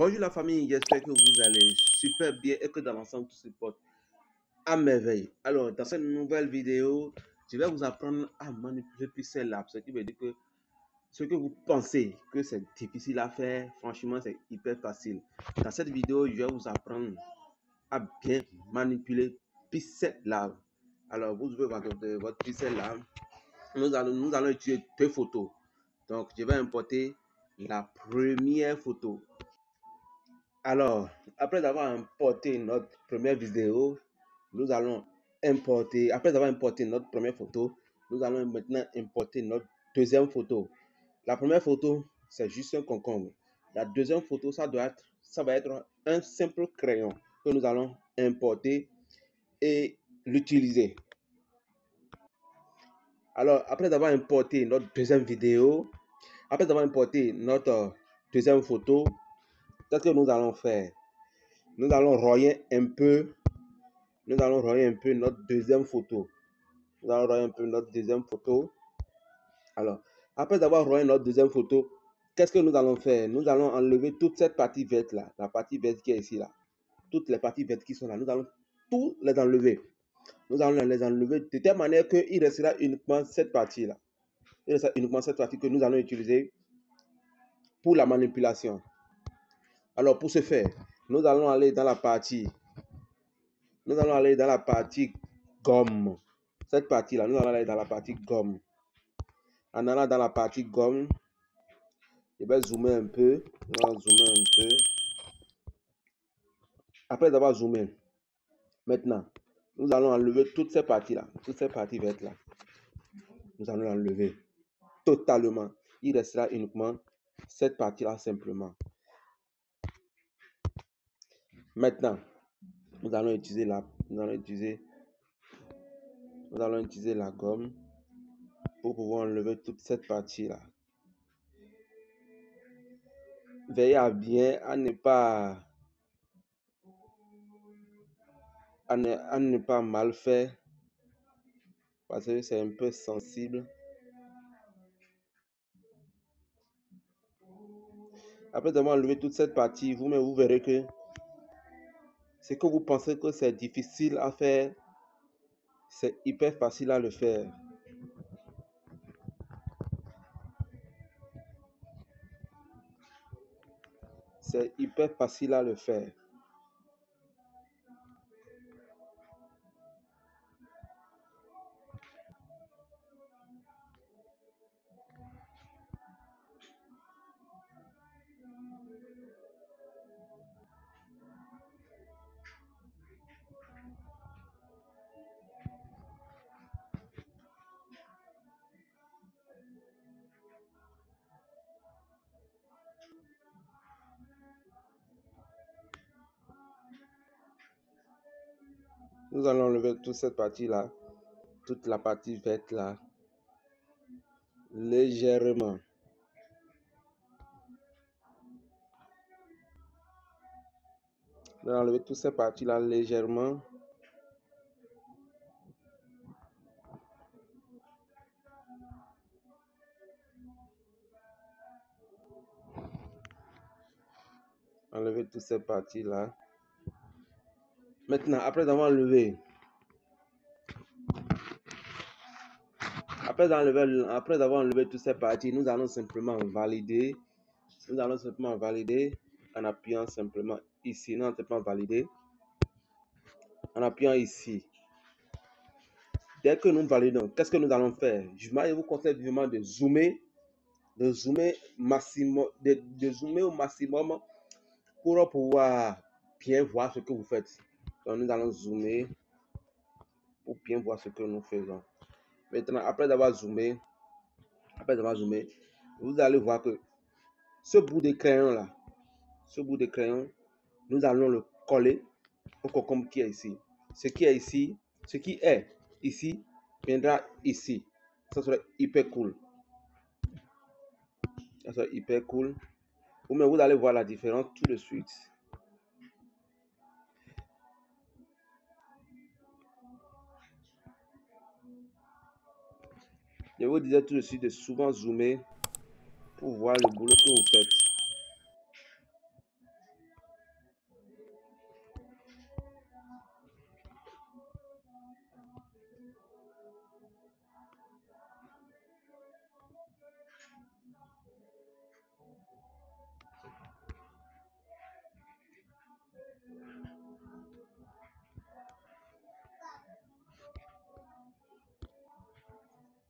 Bonjour la famille, j'espère que vous allez super bien et que dans l'ensemble tout se porte à merveille. Alors, dans cette nouvelle vidéo, je vais vous apprendre à manipuler Pixel Lab, ce qui veut dire que ce que vous pensez que c'est difficile à faire, franchement, c'est hyper facile. Dans cette vidéo, je vais vous apprendre à bien manipuler Pixel Lab. Alors, vous ouvrez votre Pixel Lab. Nous allons utiliser deux photos. Donc, je vais importer la première photo. Alors, après avoir importé notre première vidéo, nous allons importer, après avoir importé notre première photo, nous allons maintenant importer notre deuxième photo. La première photo, c'est juste un concombre. La deuxième photo, ça va être un simple crayon que nous allons importer et l'utiliser. Alors, après avoir importé notre deuxième vidéo, après avoir importé notre deuxième photo, qu'est-ce que nous allons faire? Nous allons royer un peu notre deuxième photo. Nous allons royer un peu notre deuxième photo. Alors, après avoir royé notre deuxième photo, qu'est-ce que nous allons faire? Nous allons enlever toute cette partie verte là, la partie verte qui est ici là. Toutes les parties vertes qui sont là, nous allons tout les enlever. Nous allons les enlever de telle manière qu'il restera uniquement cette partie là. Il restera uniquement cette partie que nous allons utiliser pour la manipulation. Alors, pour ce faire, nous allons aller dans la partie gomme. Cette partie-là, nous allons aller dans la partie gomme. En allant dans la partie gomme, je vais zoomer un peu. Après avoir zoomé, maintenant, nous allons enlever toutes ces parties-là, toutes ces parties vertes-là. Nous allons l'enlever totalement. Il restera uniquement cette partie-là simplement. Maintenant, nous allons utiliser la gomme pour pouvoir enlever toute cette partie-là. Veillez à bien à ne pas mal faire parce que c'est un peu sensible. Après avoir enlevé toute cette partie, vous verrez que ce que vous pensez que c'est difficile à faire, c'est hyper facile à le faire. C'est hyper facile à le faire. Nous allons enlever toute cette partie-là, toute la partie verte là, légèrement. Nous allons enlever toute cette partie-là légèrement. Enlever toutes ces parties-là. Maintenant, après avoir enlevé toutes ces parties, nous allons simplement valider. Nous allons simplement valider en appuyant simplement ici. Nous allons simplement valider en appuyant ici. Dès que nous validons, qu'est-ce que nous allons faire? Je vous conseille vivement de zoomer au maximum pour pouvoir bien voir ce que vous faites. Donc nous allons zoomer pour bien voir ce que nous faisons. Maintenant, après avoir zoomé, vous allez voir que ce bout de crayon là, nous allons le coller au concombre qui est ici. Ce qui est ici viendra ici. Ça serait hyper cool. Mais vous allez voir la différence tout de suite. Je vous disais tout de suite de souvent zoomer pour voir le boulot que vous faites.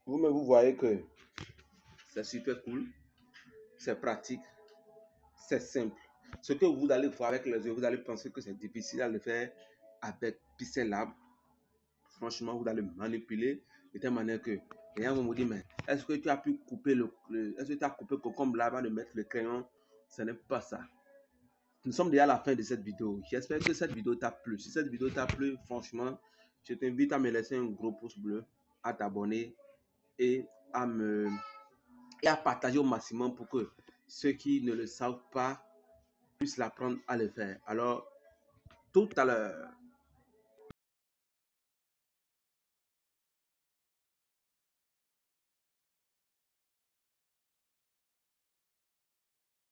Vous-même, vous voyez que c'est super cool, c'est pratique, c'est simple. Ce que vous allez voir avec les yeux, vous allez penser que c'est difficile à le faire avec Pixel Lab. Franchement, vous allez manipuler de telle manière que les gens vont vous dire, mais est-ce que tu as pu couper est-ce que tu as coupé le concombre là avant de mettre le crayon? Ce n'est pas ça. Nous sommes déjà à la fin de cette vidéo. J'espère que cette vidéo t'a plu. Si cette vidéo t'a plu, franchement, je t'invite à me laisser un gros pouce bleu, à t'abonner et à partager au maximum pour que ceux qui ne le savent pas puissent l'apprendre à le faire. Alors, tout à l'heure.